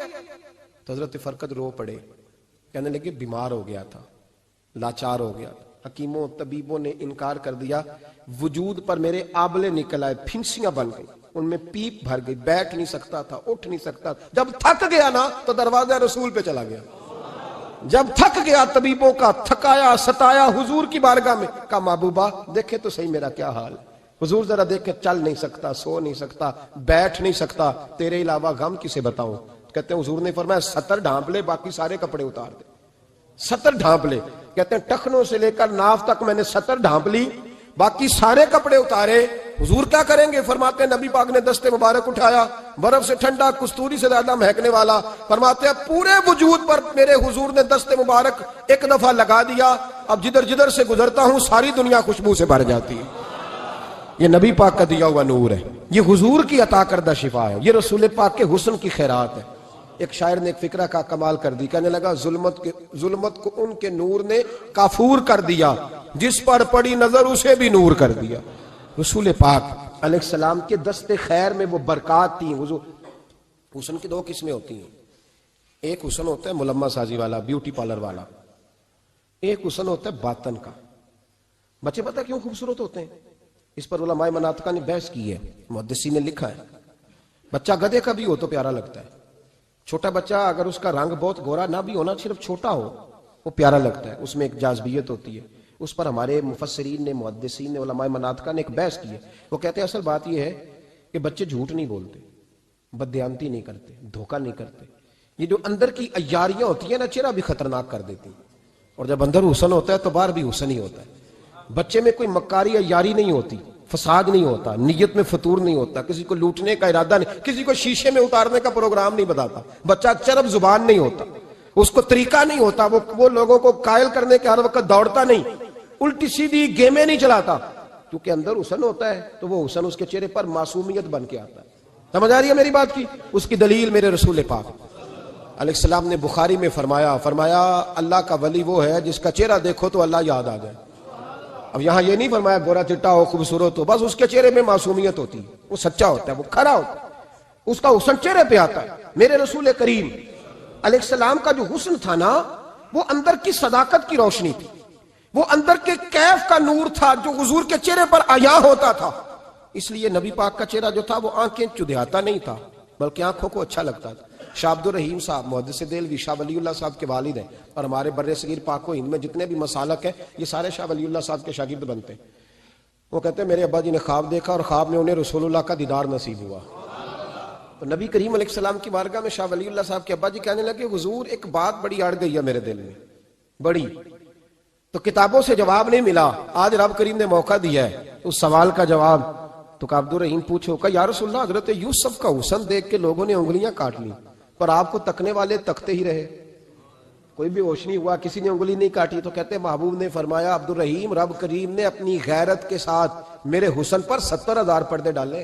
تو حضرت فرقد رو پڑے، کہنے لگے بیمار ہو گیا تھا، لاچار ہو گیا تھا. حکیموں طبیبوں نے انکار کر دیا. وجود پر میرے آبلے نکل آئے، پھنسیاں بن گئی، ان میں پیپ بھر گئی، بیٹھ نہیں سکتا تھا، اٹھ نہیں سکتا. جب تھک گیا نا تو دروازہ رسول پہ چلا گیا. جب تھک گیا طبیبوں کا تھکایا ستایا حضور کی بارگاہ میں، کہا محبوبہ دیکھے تو صحیح میرا کیا حال. حضور ذرا دیکھ کے، چل نہیں سکتا، سو نہیں سکتا، بیٹھ نہیں سکتا، تیرے علاوہ غم کسے بتاؤں. کہتے ہیں حضور نے فرمایا 70 ڈھانپ لے، باقی سارے کپڑے اتار دے. 70 ڈھانپ لے. کہتے ہیں ٹخنوں سے لے کر ناف تک میں نے 70 ڈھانپ لی، باقی سارے کپڑے اتارے. حضور کیا کریں گے؟ فرماتے ہیں نبی پاک نے دست مبارک اٹھایا، برف سے ٹھنڈا، کستوری سے زیادہ مہکنے والا. فرماتے ہیں پورے وجود پر میرے حضور نے دست مبارک ایک دفعہ لگا دیا، اب جدھر جدھر سے گزرتا ہوں ساری دنیا خوشبو سے بھر جاتی ہے. یہ نبی پاک کا دیا ہوا نور ہے، یہ حضور کی عطا کردہ شفا ہے، یہ رسول پاک کے حسن کی خیرات ہے. ایک شاعر نے ایک فکرہ کا کمال کر دی، کہنے لگا ظلمت کو ان کے نور نے کافور کر دیا، جس پر پڑی نظر اسے بھی نور کر دیا۔ رسول پاک علیہ السلام کے دست خیر میں وہ برکات تھیں۔ حسن کی دو قسمیں ہوتی ہیں، ایک حسن ہوتا ہے ملمہ سازی والا، بیوٹی پارلر والا، ایک حسن ہوتا ہے باطن کا۔ بچے پتہ کیوں خوبصورت ہوتے ہیں؟ اس پر علماء مناطق نے بحث کی ہے، محدثین نے لکھا ہے۔ بچہ گدھے کا بھی ہو تو پیارا لگتا ہے، چھوٹا بچہ اگر اس کا رنگ بہت گورا نہ بھی ہونا، صرف چھوٹا ہو، وہ پیارا لگتا ہے، اس میں ایک جاذبیت ہوتی ہے۔ اس پر ہمارے مفسرین نے، محدثین نے، علماء مناطق نے ایک بحث کی ہے۔ وہ کہتے ہیں اصل بات یہ ہے کہ بچے جھوٹ نہیں بولتے، بددیانتی نہیں کرتے، دھوکہ نہیں کرتے۔ یہ جو اندر کی عیاریاں ہوتی ہیں نا، چہرہ بھی خطرناک کر دیتی ہیں، اور جب اندر حسن ہوتا ہے تو باہر بھی حسن ہی ہوتا ہے۔ بچے میں کوئی مکاری عیاری نہیں ہوتی، فساد نہیں ہوتا، نیت میں فطور نہیں ہوتا، کسی کو لوٹنے کا ارادہ نہیں، کسی کو شیشے میں اتارنے کا پروگرام نہیں بتاتا۔ بچہ چرب زبان نہیں ہوتا، اس کو طریقہ نہیں ہوتا، وہ لوگوں کو قائل کرنے کے ہر وقت دوڑتا نہیں، الٹی سیدھی گیمیں نہیں چلاتا، کیونکہ اندر حسن ہوتا ہے تو وہ حسن اس کے چہرے پر معصومیت بن کے آتا ہے۔ سمجھ آ رہی ہے میری بات کی؟ اس کی دلیل میرے رسول پاک علیہ السلام نے بخاری میں فرمایا اللہ کا ولی وہ ہے جس کا چہرہ دیکھو تو اللہ یاد آ جائے۔ اب یہاں یہ نہیں فرمایا گورا چٹا ہو، خوبصورت ہو، بس اس کے چہرے میں معصومیت ہوتی ہے، وہ سچا ہوتا ہے، وہ کھرا ہوتا ہے، اس کا حسن چہرے پہ آتا ہے۔ میرے رسول کریم علیہ السلام کا جو حسن تھا نا، وہ اندر کی صداقت کی روشنی تھی، وہ اندر کے کیف کا نور تھا جو حضور کے چہرے پر عیاں ہوتا تھا۔ اس لیے نبی پاک کا چہرہ جو تھا وہ آنکھیں چدھیاتا نہیں تھا، بلکہ آنکھوں کو اچھا لگتا تھا۔ شاہ عبد الرحیم صاحب محدث دہلوی شاہ ولی اللہ صاحب کے والد ہیں، اور ہمارے بر صغیر پاک و ہند میں جتنے بھی مسالک ہیں یہ سارے شاہ ولی اللہ صاحب کے شاگرد بنتے ہیں۔ وہ کہتے ہیں میرے ابا جی نے خواب دیکھا اور خواب میں انہیں رسول اللہ کا دیدار نصیب ہوا۔ تو نبی کریم علیہ السلام کی بارگاہ میں شاہ ولی اللہ صاحب کے ابا جی کہنے لگے حضور ایک بات بڑی اڑ گئی ہے میرے دل میں، بڑی، تو کتابوں سے جواب نہیں ملا، آج رب کریم نے موقع دیا ہے اس سوال کا جواب۔ تو عبد الرحیم پوچھو کہ یا رسول اللہ حضرت یوسف کا حسن دیکھ کے لوگوں نے انگلیاں کاٹ لی، پر آپ کو تکنے والے تکتے ہی رہے، کوئی بھی ہوش نہیں ہوا، کسی نے انگلی نہیں کاٹی۔ تو کہتے محبوب نے فرمایا عبد الرحیم رب کریم نے اپنی غیرت کے ساتھ میرے حسن پر 70,000 پردے ڈالے،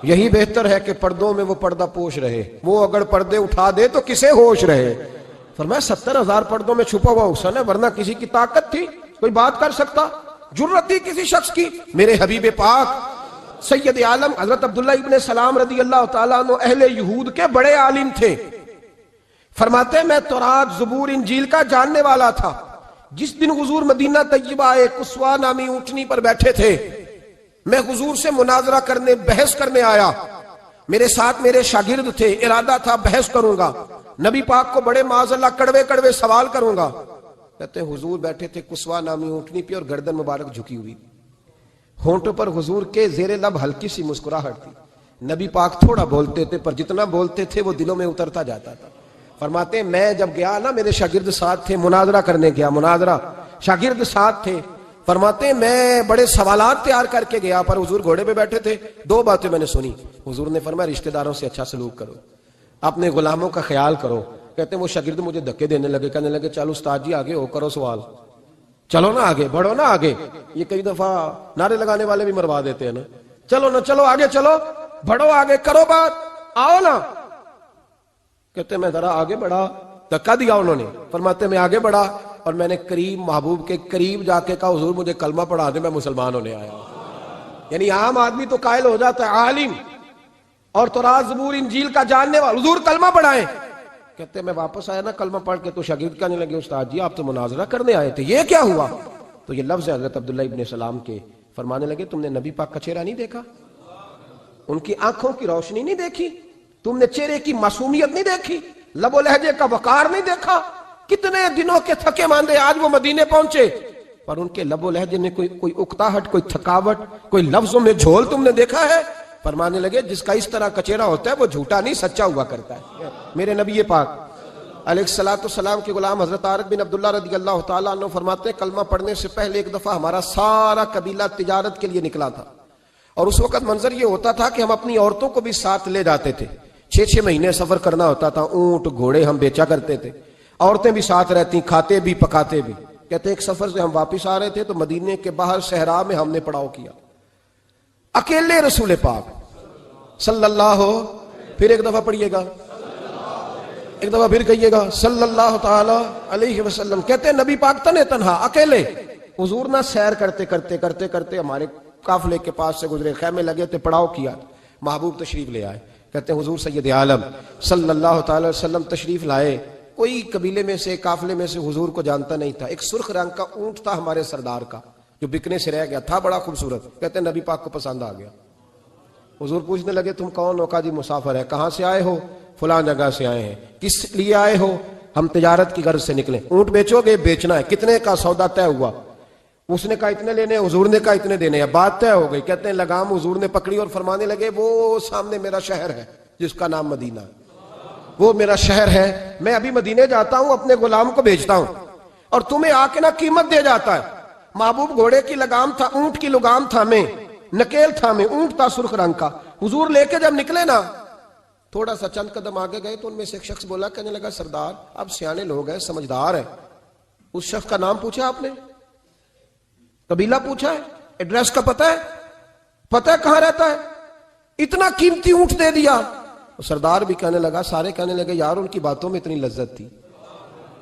یہی بہتر ہے کہ پردوں میں وہ پردہ پوش رہے، وہ اگر پردے اٹھا دے تو کسے ہوش رہے۔ فرمایا 70,000 پردوں میں چھپا ہوا حسن ہے، ورنہ کسی کی طاقت تھی کوئی بات کر سکتا، جرت تھی کسی شخص کی؟ میرے حبیب پاک سید عالم حضرت عبداللہ ابن سلام رضی اللہ تعالیٰ عنہ اہل یہود کے بڑے عالم تھے۔ فرماتے میں تورات زبور انجیل کا جاننے والا تھا۔ جس دن حضور مدینہ طیبہ قصوہ نامی اونٹنی پر بیٹھے تھے، میں حضور سے مناظرہ کرنے، بحث کرنے آیا، میرے ساتھ میرے شاگرد تھے، ارادہ تھا بحث کروں گا، نبی پاک کو بڑے معاذ اللہ کڑوے کڑوے سوال کروں گا۔ کہتے ہیں حضور بیٹھے تھے قصوہ نامی اونٹنی پہ اور گردن مبارک جھکی ہوئی، ہونٹوں پر حضور کے زیر لب ہلکی سی مسکراہٹ تھی۔ نبی پاک تھوڑا بولتے تھے پر جتنا بولتے تھے وہ دلوں میں اترتا جاتا تھا۔ فرماتے ہیں میں جب گیا نا، میرے شاگرد ساتھ تھے، مناظرہ کرنے گیا، مناظرہ، شاگرد ساتھ تھے۔ فرماتے ہیں میں بڑے سوالات تیار کر کے گیا، پر حضور گھوڑے پہ بیٹھے تھے۔ دو باتیں میں نے سنی، حضور نے فرمایا رشتہ داروں سے اچھا سلوک کرو، اپنے غلاموں کا خیال کرو۔ کہتے ہیں وہ شاگرد مجھے دھکے دینے لگے، کہنے لگے چل استاد جی آگے ہو، کرو سوال، چلو نا آگے بڑھو نا آگے۔ یہ کئی دفعہ نعرے لگانے والے بھی مروا دیتے ہیں نا، چلو نا چلو آگے، چلو بڑھو آگے، کرو بات، آؤ نا۔ کہتے ہیں میں ذرا آگے بڑھا، دھکا دیا انہوں نے۔ فرماتے میں آگے بڑھا اور میں نے قریب محبوب کے قریب جا کے کہا حضور مجھے کلمہ پڑھا دے، میں مسلمان ہونے آیا ہوں۔ یعنی عام آدمی تو قائل ہو جاتا ہے عالم اور تورات زبور انجیل کا جاننے والا، حضور کلمہ پڑھائیں۔ کہتے ہیں میں واپس آیا نا کلمہ پڑھ کے، تو شاگرد کہنے لگے استاد جی آپ تو مناظرہ کرنے آئے تھے، یہ کیا ہوا؟ تو یہ لفظ ہے حضرت عبداللہ ابن سلام کے، فرمانے لگے تم نے نبی پاک کا چہرہ نہیں دیکھا، ان کی آنکھوں کی روشنی نہیں دیکھی، تم نے چہرے کی معصومیت نہیں دیکھی، لب و لہجے کا وقار نہیں دیکھا؟ کتنے دنوں کے تھکے ماندے آج وہ مدینے پہنچے، پر ان کے لب و لہجے میں کوئی اکتاہٹ، کوئی تھکاوٹ، کوئی لفظوں میں جھول تم نے دیکھا ہے؟ فرمانے لگے جس کا اس طرح کا چہرہ ہوتا ہے وہ جھوٹا نہیں سچا ہوا کرتا ہے۔ میرے نبی پاک علیہ السلام کے غلام حضرت طارق بن عبداللہ رضی اللہ تعالیٰ عنہ فرماتے ہیں کلمہ پڑھنے سے پہلے ایک دفعہ ہمارا سارا قبیلہ تجارت کے لیے نکلا تھا، اور اس وقت منظر یہ ہوتا تھا کہ ہم اپنی عورتوں کو بھی ساتھ لے جاتے تھے، 6 مہینے سفر کرنا ہوتا تھا، اونٹ گھوڑے ہم بیچا کرتے تھے، عورتیں بھی ساتھ رہتی، کھاتے بھی پکاتے بھی۔ کہتے ایک سفر سے ہم واپس آ رہے تھے تو مدینے کے باہر صحرا میں ہم نے پڑاؤ کیا، اکیلے رسول پاک صلی اللہ، پھر ایک دفعہ پڑھیے گا، ایک دفعہ پھر کہیے گا صلی اللہ تعالی علیہ وسلم. کہتے ہیں نبی پاک تنے تنہا اکیلے حضور نہ سیر کرتے کرتے ہمارے قافلے کے پاس سے گزرے, خیمے لگے تھے, پڑاؤ کیا, محبوب تشریف لے آئے. کہتے ہیں حضور سید عالم صلی اللہ تعالی وسلم تشریف لائے. کوئی قبیلے میں سے, قافلے میں سے حضور کو جانتا نہیں تھا. ایک سرخ رنگ کا اونٹ تھا ہمارے سردار کا جو بکنے سے رہ گیا تھا, بڑا خوبصورت. کہتے ہیں نبی پاک کو پسند آ گیا. حضور پوچھنے لگے تم کون ہو؟ کہا جی مسافر ہے. کہاں سے آئے ہو؟ فلاں جگہ سے آئے ہیں. کس لیے آئے ہو؟ ہم تجارت کی غرض سے نکلے. اونٹ بیچو گے؟ بیچنا ہے. کتنے کا؟ سودا طے ہوا. اس نے کہا اتنے لینے, حضور نے کہا اتنے دینے ہیں. بات طے ہو گئی. کہتے ہیں لگام حضور نے پکڑی اور فرمانے لگے وہ سامنے میرا شہر ہے جس کا نام مدینہ, وہ میرا شہر ہے. میں ابھی مدینے جاتا ہوں, اپنے غلام کو بیچتا ہوں اور تمہیں آ کے نا قیمت دے جاتا ہے. محبوب گھوڑے کی لگام تھا, اونٹ کی لگام تھا میں, نکیل تھا میں, اونٹ تھا سرخ رنگ کا. حضور لے کے جب نکلے نا, تھوڑا سا چند قدم آگے گئے تو ان میں سے ایک شخص بولا, کہنے لگا سردار اب سیانے لوگ ہیں, سمجھدار ہیں. اس شخص کا نام پوچھا آپ نے, قبیلہ پوچھا ہے, ایڈریس کا پتہ ہے کہاں رہتا ہے, اتنا قیمتی اونٹ دے دیا. سردار بھی کہنے لگا, سارے کہنے لگے یار ان کی باتوں میں اتنی لذت تھی,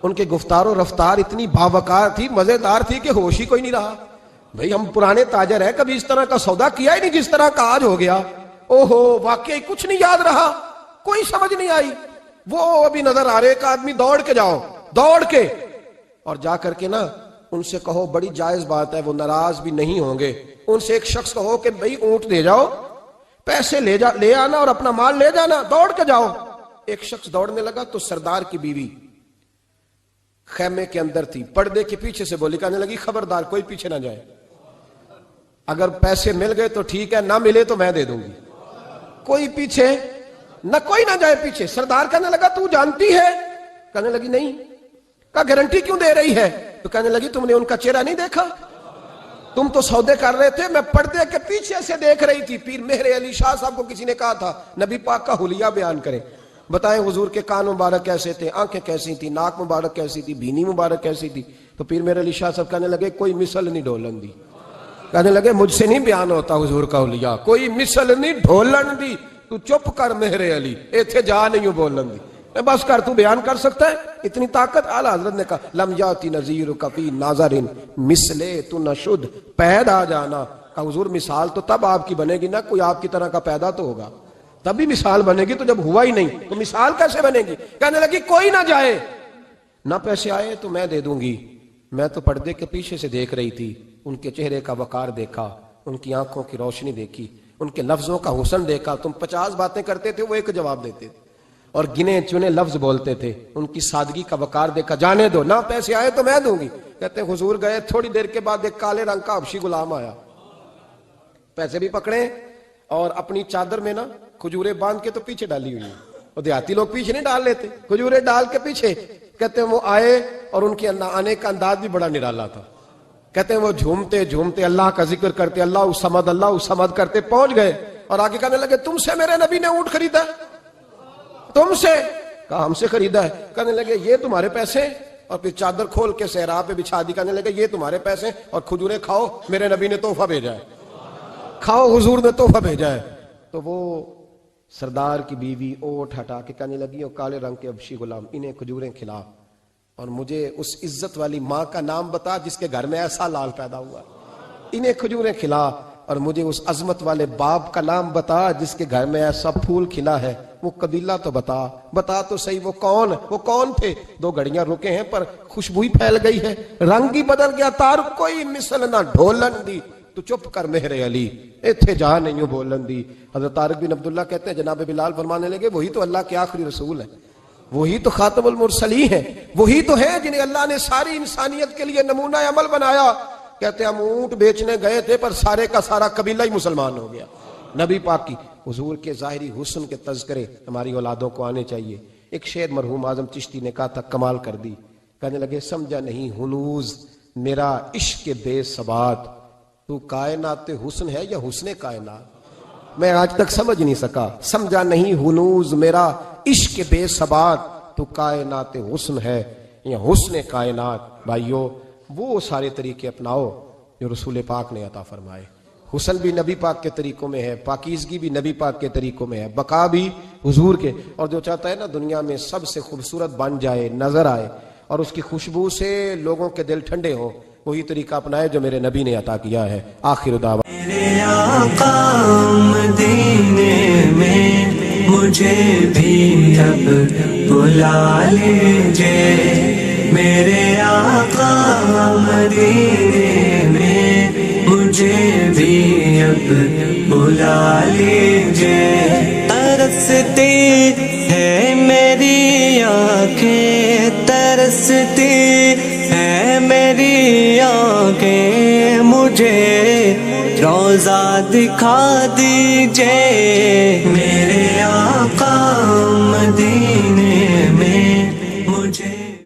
ان کے گفتار و رفتار اتنی باوقار تھی, مزیدار تھی کہ ہوش ہی کوئی نہیں رہا. بھئی ہم پرانے تاجر ہیں, کبھی اس طرح کا سودا کیا ہی نہیں جس طرح کا آج ہو گیا. اوہو واقعی کچھ نہیں یاد رہا, کوئی سمجھ نہیں آئی. وہ ابھی نظر آ رہے, ایک آدمی دوڑ کے جاؤ, دوڑ کے اور جا کر کے نا ان سے کہو, بڑی جائز بات ہے, وہ ناراض بھی نہیں ہوں گے. ان سے ایک شخص کہو کہ بھئی اونٹ دے جاؤ, پیسے لے آنا اور اپنا مال لے جانا, دوڑ کے جاؤ. ایک شخص دوڑنے لگا تو سردار کی بیوی خیمے کے اندر تھی, پردے کے پیچھے سے بولی, کہنے لگی خبردار کوئی پیچھے نہ جائے, اگر پیسے مل گئے تو ٹھیک ہے, نہ ملے تو میں دے دوں گی, کوئی پیچھے نہ, کوئی نہ جائے پیچھے. سردار کہنے لگا تو جانتی ہے؟ کہنے لگی نہیں. کہا گارنٹی کیوں دے رہی ہے؟ تو کہنے لگی تم نے ان کا چہرہ نہیں دیکھا, تم تو سودے کر رہے تھے, میں پردے کے پیچھے سے دیکھ رہی تھی. پیر مہر علی شاہ صاحب کو کسی نے کہا تھا نبی پاک کا حلیہ بیان کریں, بتائیں حضور کے کان مبارک کیسے تھے, آنکھیں کیسی تھی, ناک مبارک کیسی تھی, بینی مبارک کیسی تھی. تو پیر مہر علی شاہ صاحب کہنے لگے کوئی مثل نہیں ڈھولن دی. کہنے لگے مجھ سے نہیں بیان ہوتا حضور کا حلیہ, کوئی مثل نہیں ڈھولن دی. تو چپ کر مہر علی, ایتھے جا نہیں ہوں بولن دی, بس کر, تو بیان کر سکتا ہے, اتنی طاقت. اعلیٰ حضرت نے کہا لم یاتی نذیر کفی ناظرین مثلے تو نشد پیدا جانا. کہا حضور مثال تو تب آپ کی بنے گی نا, کوئی آپ کی طرح کا پیدا تو ہوگا, تبھی مثال بنے گی, تو جب ہوا ہی نہیں تو مثال کیسے بنے گی. کہنے لگی کوئی نہ جائے, نہ پیسے آئے تو میں دے دوں گی. میں تو پردے کے پیچھے سے دیکھ رہی تھی, ان کے چہرے کا وقار دیکھا, ان کی آنکھوں کی روشنی دیکھی, ان کے لفظوں کا حسن دیکھا. تم 50 باتیں کرتے تھے, وہ ایک جواب دیتے تھے, اور گنے چنے لفظ بولتے تھے. ان کی سادگی کا وقار دیکھا. جانے دو, نہ پیسے آئے تو میں دوں گی. کہتے ہیں حضور گئے, تھوڑی دیر کے بعد ایک کالے رنگ کا حبشی غلام آیا, پیسے بھی پکڑے اور اپنی چادر میں نا کھجورے باندھ کے تو پیچھے ڈالی ہوئی, اور دیہاتی لوگ پیچھے نہیں ڈال لیتے, کھجورے ڈال کے پیچھے. کہتے ہیں وہ آئے اور ان کے آنے کا انداز بھی بڑا نرالا تھا. کہتے ہیں وہ جھومتے جھومتے اللہ کا ذکر کرتے, اللہ الصمد کرتے پہنچ گئے, اور آگے کہنے لگے تم سے میرے نبی نے اونٹ خریدا, تم سے؟ کہا ہم سے خریدا ہے. کہنے لگے یہ تمہارے پیسے, اور پھر چادر کھول کے صحرا پہ بچھا دی. کہنے لگے یہ تمہارے پیسے, اور کھجورے کھاؤ, میرے نبی نے تحفہ بھیجا ہے, کھاؤ حضور نے تحفہ بھیجا ہے. تو وہ سردار کی بیوی اوٹ ہٹا کے کہنے لگی, اور کالے رنگ کے حبشی غلام انہیں کھجوریں کھلا, اور مجھے اس عزت والی ماں کا نام بتا جس کے گھر میں ایسا لال پیدا ہوا, انہیں کھجوریں کھلا, اور مجھے اس عظمت والے باپ کا نام بتا جس کے گھر میں ایسا پھول کھلا ہے, وہ قبیلہ تو بتا تو صحیح, وہ کون تھے. 2 گھڑیاں رکے ہیں پر خوشبو ہی پھیل گئی ہے, رنگ ہی بدل گیا, تار کوئی مثل نہ ڈھولن دی. تو چپ کر مہر علی, ایتھے جا نہیں ہوں بولن دی. حضرت طارق بن عبداللہ کہتے ہیں جناب بلال فرمانے لگے وہی تو اللہ کے آخری رسول ہیں, وہی تو خاتم المرسلین ہیں, وہی تو ہیں جنہیں اللہ نے ساری انسانیت کے لیے نمونہ عمل بنایا. کہتے ہیں ہم اونٹ بیچنے گئے تھے پر سارے کا سارا قبیلہ ہی مسلمان ہو گیا. نبی پاک کی حضور کے ظاہری حسن کے تذکرے ہماری اولادوں کو آنے چاہیے. ایک شعر مرحوم اعظم چشتی نے کہا تھا, کمال کر دی. کہنے لگے سمجھا نہیں ہنوز میرا عشق بے ثبات, تو کائنات حسن ہے یا حسن کائنات؟ میں آج تک سمجھ نہیں سکا. سمجھا نہیں ہنوز میرا عشق بے ثبات, تو کائنات حسن ہے یا حسن کائنات. بھائیو وہ سارے طریقے اپناؤ جو رسول پاک نے عطا فرمائے. حسن بھی نبی پاک کے طریقوں میں ہے، پاکیزگی بھی نبی پاک کے طریقوں میں ہے، بقا بھی حضور کے. اور جو چاہتا ہے نا دنیا میں سب سے خوبصورت بن جائے، نظر آئے اور اس کی خوشبو سے لوگوں کے دل ٹھنڈے ہوں، وہی طریقہ اپنائے جو میرے نبی نے عطا کیا ہے. آخر دعوانا میرے آقا مدینے میں مجھے بھی اب بلا لیجئے، میرے آقا مدینے میں مجھے بھی اب بلا لیجئے. ترستی ہے میری آنکھیں، ترستی ہے میری آنکھیں، مجھے روضہ دکھا دیجئے. میرے آقا مدینے